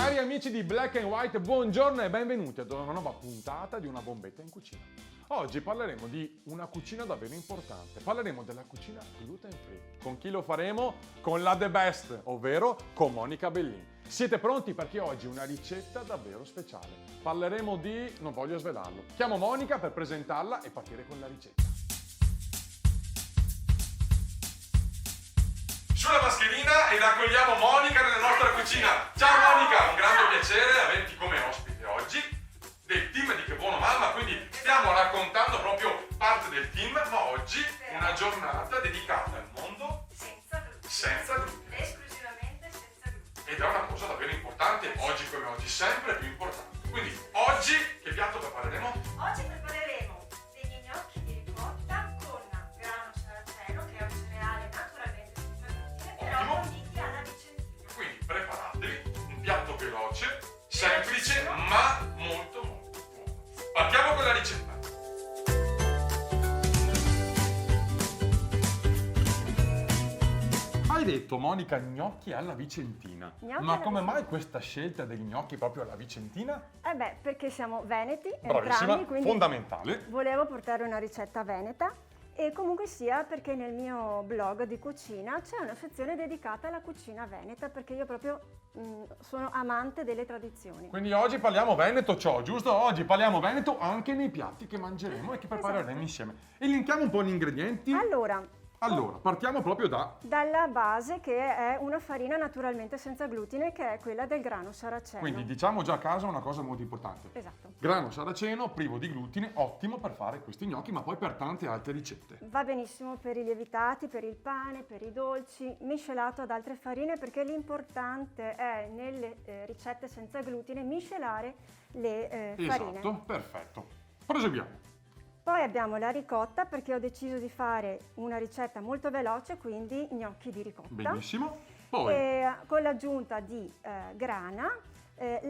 Cari amici di Black and White, buongiorno e benvenuti ad una nuova puntata di Una bombetta in cucina. Oggi parleremo di una cucina davvero importante, parleremo della cucina gluten free. Con chi lo faremo? Con la The Best, ovvero con Monica Bellin. Siete pronti? Perché oggi è una ricetta davvero speciale. Parleremo di... non voglio svelarlo. Chiamo Monica per presentarla e partire con la ricetta. Sulla mascherina ed accogliamo Monica nella nostra cucina. Ciao Monica, un grande piacere averti come ospite oggi del team di Che Buono Mamma, quindi stiamo raccontando proprio parte del team, ma oggi una giornata dedicata al mondo senza glutine. Esclusivamente senza glutine. Ed è una cosa davvero importante, oggi come oggi, sempre più importante. Quindi oggi che piatto prepareremo? Oggi prepareremo degli gnocchi di ricotta con grano saraceno, che è un cereale naturalmente senza glutine, però Ottimo. conditi alla vicentina. Quindi preparatevi, un piatto veloce, semplice, ma molto buono. Partiamo con la ricetta. Hai detto, Monica, gnocchi alla vicentina. Gnocchi Ma alla come mai vicentina. questa scelta degli gnocchi proprio alla vicentina? Perché siamo veneti Bravissima, entrambi, quindi fondamentale. volevo portare una ricetta veneta e comunque sia perché nel mio blog di cucina c'è una sezione dedicata alla cucina veneta, perché io proprio sono amante delle tradizioni. Quindi oggi parliamo veneto, giusto? Oggi parliamo veneto anche nei piatti che mangeremo e che prepareremo Esatto. insieme. Elenchiamo un po' gli ingredienti. Allora, Partiamo proprio dalla base, che è una farina naturalmente senza glutine, che è quella del grano saraceno. Quindi diciamo già a casa una cosa molto importante. Esatto. Grano saraceno, privo di glutine, ottimo per fare questi gnocchi, ma poi per tante altre ricette. Va benissimo per i lievitati, per il pane, per i dolci, miscelato ad altre farine, perché l'importante è nelle ricette senza glutine miscelare le farine. Esatto, perfetto. Proseguiamo. Poi abbiamo la ricotta, perché ho deciso di fare una ricetta molto veloce, quindi gnocchi di ricotta. Benissimo. Poi, Con l'aggiunta di grana,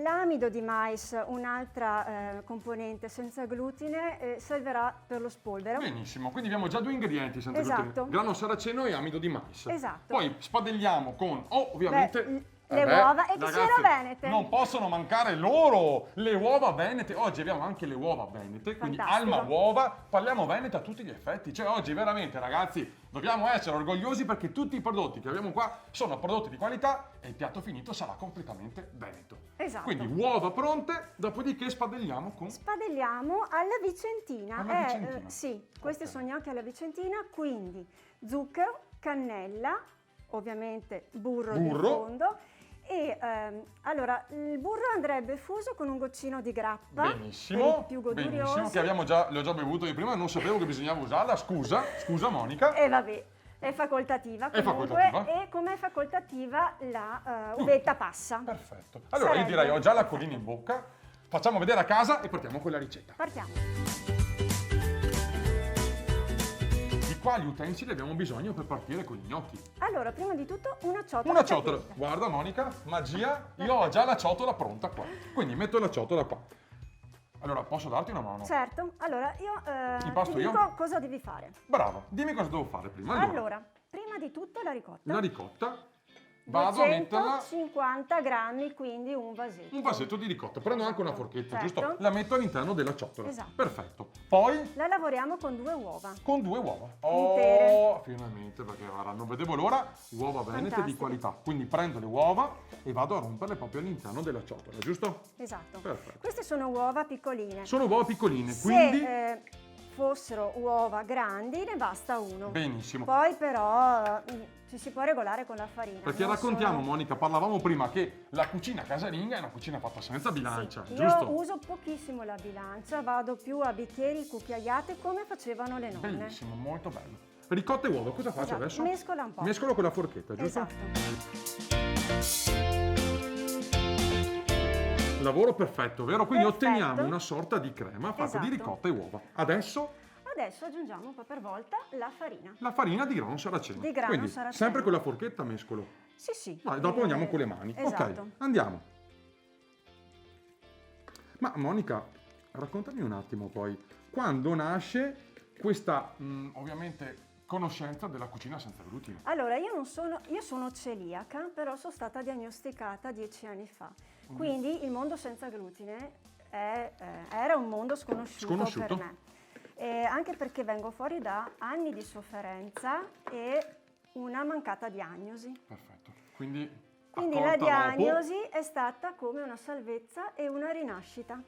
l'amido di mais, un'altra componente senza glutine, servirà per lo spolvero. benissimo. Quindi abbiamo già due ingredienti senza Esatto. glutine. Grano saraceno e amido di mais. Esatto. Poi spadelliamo con, ovviamente... le uova, e che ragazzi, siano venete. Non possono mancare loro, le uova venete. Oggi abbiamo anche le uova venete, quindi Fantastico. Alma Uova, parliamo venete a tutti gli effetti. Cioè oggi veramente, ragazzi, dobbiamo essere orgogliosi perché tutti i prodotti che abbiamo qua sono prodotti di qualità e il piatto finito sarà completamente veneto. Esatto. Quindi uova pronte, dopodiché spadelliamo con... Spadelliamo alla vicentina. Alla vicentina. Sì, questi Ok. sono gnocchi alla vicentina, quindi zucchero, cannella, ovviamente burro di Burro. fondo. E allora il burro andrebbe fuso con un goccino di grappa, Benissimo, per i più goduriosi. benissimo, che l'ho già bevuto io prima, non sapevo che bisognava usarla, scusa Monica. E vabbè, è facoltativa È comunque, facoltativa. e come è facoltativa la uvetta passa. Perfetto. Allora io direi, ho già la collina in bocca, facciamo vedere a casa e partiamo con la ricetta. Partiamo. Di quali utensili abbiamo bisogno per partire con gli gnocchi? Allora, prima di tutto una ciotola. Una ciotola. caldente. Guarda Monica, magia, io ho già la ciotola pronta qua. Quindi metto la ciotola qua. Allora, posso darti una mano? Certo, allora io Impasto ti io? dico cosa devi fare. Brava, dimmi cosa devo fare prima. Allora, prima di tutto la ricotta. la ricotta, vado a metterla... 250 grammi, quindi un vasetto. Un vasetto di ricotta, prendo anche una forchetta, Certo. giusto? La metto all'interno della ciotola. Esatto. Perfetto. Poi La lavoriamo con 2 uova. con 2 uova. Intere. Finalmente, perché guarda, non vedevo l'ora. Uova venete di Fantastiche. qualità. Quindi prendo le uova e vado a romperle proprio all'interno della ciotola, giusto? Esatto. Perfetto. Queste sono uova piccoline. Sono uova piccoline, Se quindi fossero uova grandi ne basta uno. benissimo. Poi però ci si può regolare con la farina. Perché non raccontiamo, sono- Monica, parlavamo prima che la cucina casalinga è una cucina fatta senza bilancia, Sì, giusto? io uso pochissimo la bilancia, vado più a bicchieri cucchiaiate come facevano le nonne. Bellissimo, molto bello. Ricotta e uovo, cosa faccio Esatto, adesso? mescola un po'. Mescolo con la forchetta, giusto? Esatto. Lavoro perfetto, vero? Quindi Perfetto. otteniamo una sorta di crema fatta di Esatto. ricotta e uova. Adesso Adesso aggiungiamo un po' per volta la farina. la farina di grano saraceno. Di grano Quindi saraceno. sempre con la forchetta mescolo. Sì, sì. No, e dopo andiamo con le mani. Esatto. Ok, andiamo. Ma Monica, raccontami un attimo poi, quando nasce questa, ovviamente, conoscenza della cucina senza glutine? Allora, io sono celiaca, però sono stata diagnosticata 10 anni fa. Quindi il mondo senza glutine era un mondo sconosciuto per me. Anche perché vengo fuori da anni di sofferenza e una mancata diagnosi. Perfetto. Quindi la diagnosi è stata come una salvezza e una rinascita.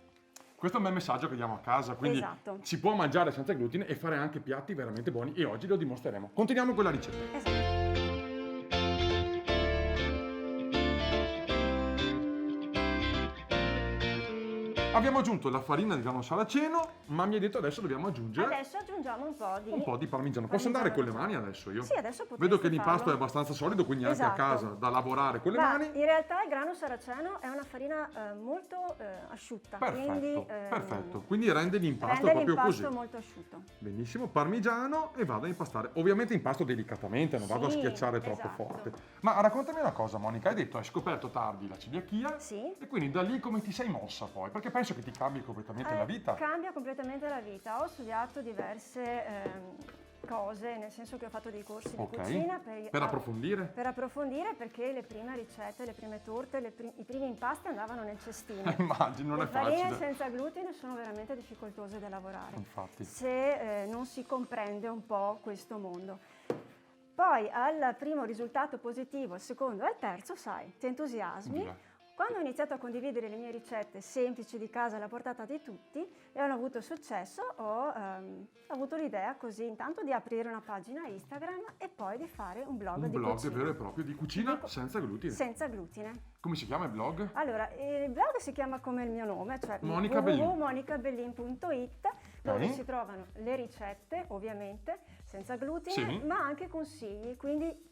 Questo è un bel messaggio che diamo a casa, quindi Esatto. si può mangiare senza glutine e fare anche piatti veramente buoni e oggi lo dimostreremo. Continuiamo con la ricetta. Esatto. Abbiamo aggiunto la farina di grano saraceno, ma mi hai detto adesso dobbiamo aggiungere Adesso aggiungiamo un po' di parmigiano. Posso andare con le mani adesso io? Sì, adesso potresti Vedo che l'impasto farlo. è abbastanza solido, quindi anche a Esatto. casa da lavorare con le Ma mani. in realtà il grano saraceno è una farina molto asciutta. Perfetto. Quindi rende l'impasto rende proprio l'impasto così. molto asciutto. Benissimo, parmigiano e vado a impastare. Ovviamente impasto delicatamente, non vado a Sì, schiacciare troppo esatto. forte. Ma raccontami una cosa, Monica, hai detto hai scoperto tardi la celiachia Sì. e quindi da lì come ti sei mossa poi? Perché penso che ti cambi completamente la vita. Cambia completamente la vita. Ho studiato diverse cose, nel senso che ho fatto dei corsi di cucina Per approfondire? Per approfondire, perché le prime ricette, le prime torte, i primi impasti andavano nel cestino. Immagino, non è Le farine facile. senza glutine sono veramente difficoltose da lavorare. Infatti. Se non si comprende un po' questo mondo. Poi al primo risultato positivo, al secondo e al terzo, sai, ti entusiasmi. Via. Quando ho iniziato a condividere le mie ricette semplici di casa alla portata di tutti e hanno avuto successo, ho avuto l'idea così intanto di aprire una pagina Instagram e poi di fare un blog di blog cucina. vero e proprio di cucina senza glutine. Senza glutine. Come si chiama il blog? Allora, il blog si chiama come il mio nome, cioè Monica Bellin. www.monicabellin.it, dove Ok. si trovano le ricette, ovviamente, senza glutine, Sì. ma anche consigli, quindi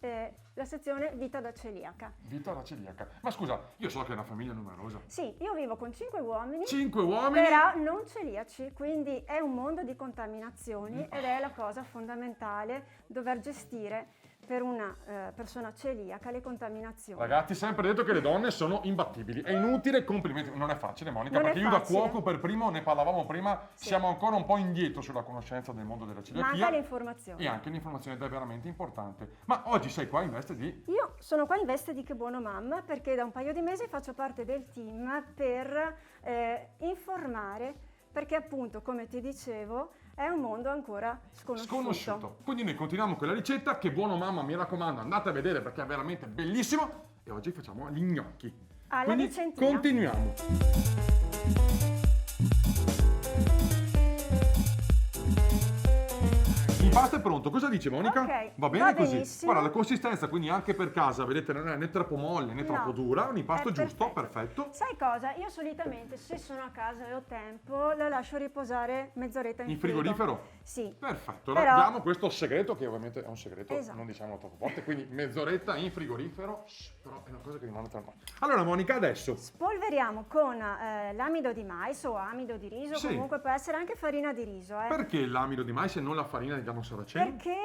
la sezione Vita da celiaca. Vita da celiaca. Ma scusa, io so che è una famiglia numerosa. Sì, io vivo con 5 uomini, 5 uomini? però non celiaci, quindi è un mondo di contaminazioni ed è la cosa fondamentale dover gestire per una persona celiaca le contaminazioni. Ragazzi, sempre detto che le donne sono imbattibili. È inutile, complimenti. Non è facile, Monica, Non è perché io da facile. cuoco per primo, ne parlavamo prima, Sì. siamo ancora un po' indietro sulla conoscenza del mondo della celiachia. Manca l'informazione. E anche l'informazione ed è veramente importante. Ma oggi sei qua in veste di... Io sono qua in veste di Che Buono Mamma perché da un paio di mesi faccio parte del team per informare, perché appunto, come ti dicevo, è un mondo ancora sconosciuto. Quindi noi continuiamo con la ricetta. Che buono, mamma, mi raccomando, andate a vedere perché è veramente bellissimo. E oggi facciamo gli gnocchi. Alla Quindi vicentina. continuiamo. L'impasto è pronto, cosa dice Monica? Ok, Va bene va così? benissimo. Guarda, la consistenza quindi anche per casa, vedete, non è né troppo molle né troppo No, dura, un impasto è giusto, perfetto. Sai cosa? Io solitamente, se sono a casa e ho tempo, la lascio riposare mezz'oretta in In frigo. frigorifero? Sì. Perfetto, Però- diamo questo segreto che ovviamente è un segreto, Esatto. non diciamolo troppo forte, quindi mezz'oretta in frigorifero, però è una cosa che rimane tra noi. Allora Monica, adesso Spolveriamo con l'amido di mais o amido di riso, Sì. comunque può essere anche farina di riso. perché l'amido di mais e non la farina di grano saraceno? Perché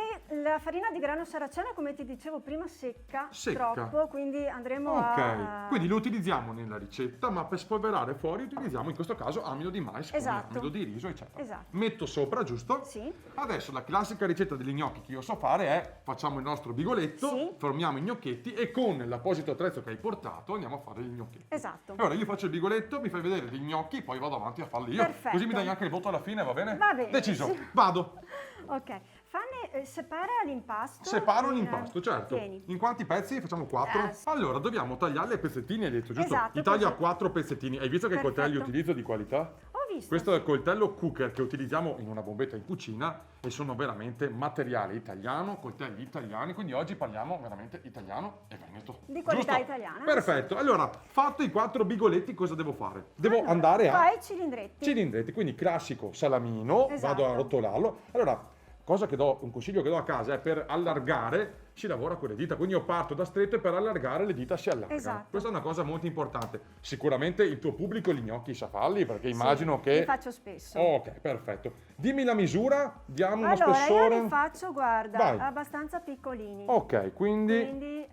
la farina di grano saraceno, come ti dicevo prima, secca Secca. troppo, quindi andremo Ok, a... quindi lo utilizziamo nella ricetta, ma per spolverare fuori utilizziamo in questo caso amido di mais, come Esatto. amido di riso, eccetera. Esatto. Metto sopra, giusto? Sì. Adesso la classica ricetta degli gnocchi che io so fare è facciamo il nostro bigoletto, Sì. formiamo i gnocchetti e con l'apposito attrezzo che hai portato andiamo a fare gli gnocchetti. Esatto. Allora io faccio il bigoletto, mi fai vedere gli gnocchi, poi vado avanti a farli io. Perfetto. Così mi dai anche il voto alla fine, va bene? Va bene. Deciso, vado. Ok, separa l'impasto. Separo in- l'impasto, certo. Tieni. In quanti pezzi? Facciamo 4? Sì. Allora, dobbiamo tagliarli a pezzettini, hai detto, giusto? Esatto, Li taglio a così. 4 pezzettini. Hai visto che Perfetto. coltelli utilizzo di qualità? Ho visto. Questo è il coltello cooker che utilizziamo in una bombetta in cucina e sono veramente materiale italiano, coltelli italiani, quindi oggi parliamo veramente italiano e veneto. Di qualità Giusto? italiana. Perfetto. Allora, fatto i 4 bigoletti, cosa devo fare? Devo Allora, andare a fai cilindretti. cilindretti, quindi classico salamino, Esatto. vado a rotolarlo. Allora, un consiglio che do a casa è per allargare si lavora con le dita, quindi io parto da stretto e per allargare le dita si allargano. Esatto. Questa è una cosa molto importante. Sicuramente il tuo pubblico gli gnocchi sa farli perché immagino Sì, che... li faccio spesso. Ok, perfetto. Dimmi la misura, diamo uno Allora, spessore. io li faccio, guarda, Vai. abbastanza piccolini. Ok, quindi... Quindi,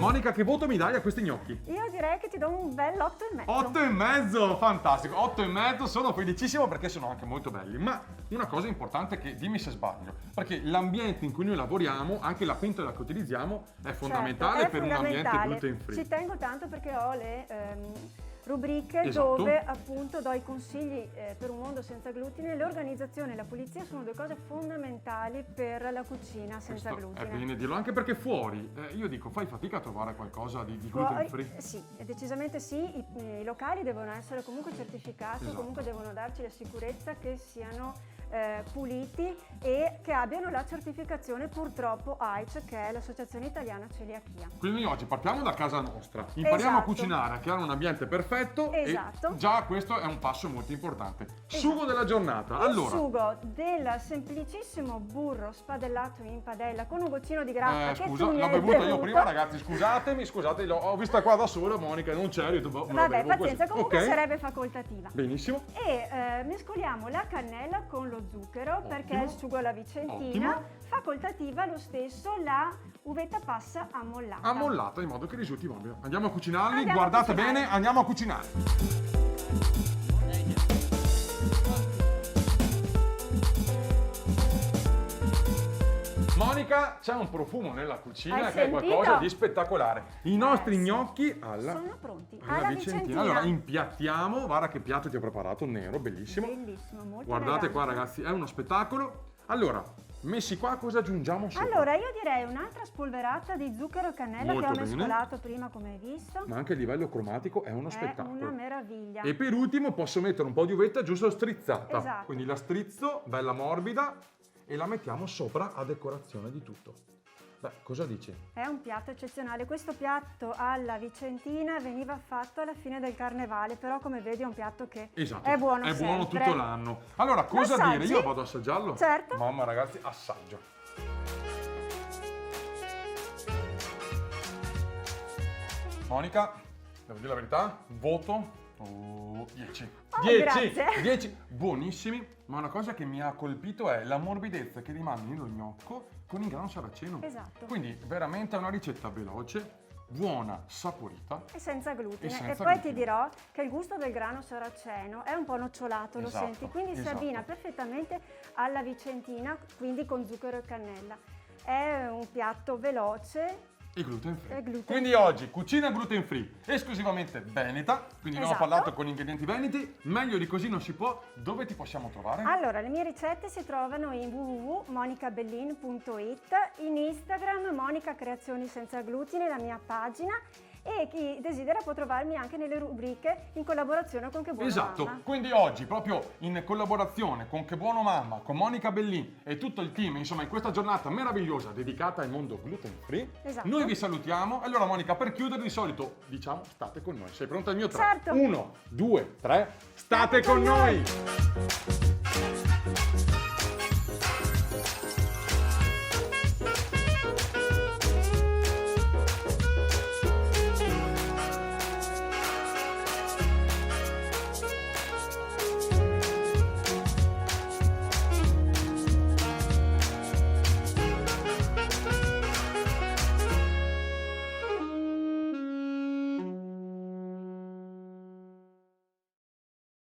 Monica, che voto mi dai a questi gnocchi? Io direi che ti do un bel 8,5. 8,5, fantastico, 8,5, sono felicissimo perché sono anche molto belli, ma una cosa importante che, dimmi se sbaglio, perché l'ambiente in cui noi lavoriamo, anche la pentola che utilizziamo, è fondamentale Certo, è per un ambiente fondamentale. gluten free. Ci tengo tanto perché ho le rubriche Esatto. dove appunto do i consigli per un mondo senza glutine. L'organizzazione e la pulizia sono due cose fondamentali per la cucina senza Questo glutine. è bene dirlo, anche perché fuori, io dico, fai fatica a trovare qualcosa di gluten free? Sì, decisamente sì, i locali devono essere comunque certificati, Esatto. comunque devono darci la sicurezza che siano puliti e che abbiano la certificazione purtroppo AICE, che è l'Associazione Italiana Celiachia. Quindi oggi partiamo da casa nostra, impariamo a Esatto. cucinare, a creare un ambiente perfetto Esatto. e già questo è un passo molto importante. Sugo della giornata, allora. Il sugo del semplicissimo burro spadellato in padella con un goccino di grappa che Scusa, tu mi l'ho hai bevuta io bevuto. prima, ragazzi, scusatemi, ho vista qua da sola, Monica non c'è, io me lo Vabbè, bevo pazienza, così. comunque Ok. sarebbe facoltativa. Benissimo. E mescoliamo la cannella con lo zucchero perché il sugo alla vicentina. Ottimo. Facoltativa lo stesso la uvetta passa ammollata. Ammollata in modo che risulti morbido. Andiamo a cucinarli, Andiamo a guardate cucinare. bene, andiamo a cucinare. Monica, c'è un profumo nella cucina Hai che è sentito? qualcosa di spettacolare. I nostri sì. gnocchi alla Sono pronti. alla vicentina. Allora, impiattiamo, guarda che piatto ti ho preparato, nero, bellissimo. Bellissimo, molto Guardate qua elegante. ragazzi, è uno spettacolo. Allora, messi qua, cosa aggiungiamo sopra? Allora, io direi un'altra spolverata di zucchero e cannella Molto che ho bene. mescolato prima, come hai visto. Ma anche a livello cromatico è uno È spettacolo. una meraviglia. E per ultimo posso mettere un po' di uvetta giusto strizzata. Esatto. Quindi la strizzo, bella morbida, e la mettiamo sopra a decorazione di tutto. Beh, cosa dici? È un piatto eccezionale. Questo piatto alla vicentina veniva fatto alla fine del carnevale, però come vedi è un piatto che Esatto, è buono è buono sempre. tutto l'anno. Allora, cosa dire? L'assaggi? Io vado a assaggiarlo? Certo. Mamma ragazzi, assaggio. Monica, devo dire la verità, voto 10. Oh, 10, grazie. 10, buonissimi, ma una cosa che mi ha colpito è la morbidezza che rimane nello gnocco con il grano saraceno. Esatto. Quindi veramente è una ricetta veloce, buona, saporita. E senza glutine. E senza poi glutine. ti dirò che il gusto del grano saraceno è un po' nocciolato, lo Esatto, senti, quindi si esatto. abbina perfettamente alla vicentina, quindi con zucchero e cannella. È un piatto veloce. E gluten free. E gluten Quindi free. oggi cucina gluten free, esclusivamente veneta, quindi abbiamo Esatto. parlato con ingredienti veneti, meglio di così non si può. Dove ti possiamo trovare? Allora, le mie ricette si trovano in www.monicabellin.it, in Instagram Monica Creazioni Senza Glutine, la mia pagina, e chi desidera può trovarmi anche nelle rubriche in collaborazione con Che Buono Esatto, Mamma. quindi oggi proprio in collaborazione con Che Buono Mamma, con Monica Bellin e tutto il team, insomma in questa giornata meravigliosa dedicata al mondo gluten free, Esatto. noi vi salutiamo. Allora Monica, per chiudere di solito diciamo state con noi. Sei pronta al mio 3? Certo. 1, 2, 3, state con noi!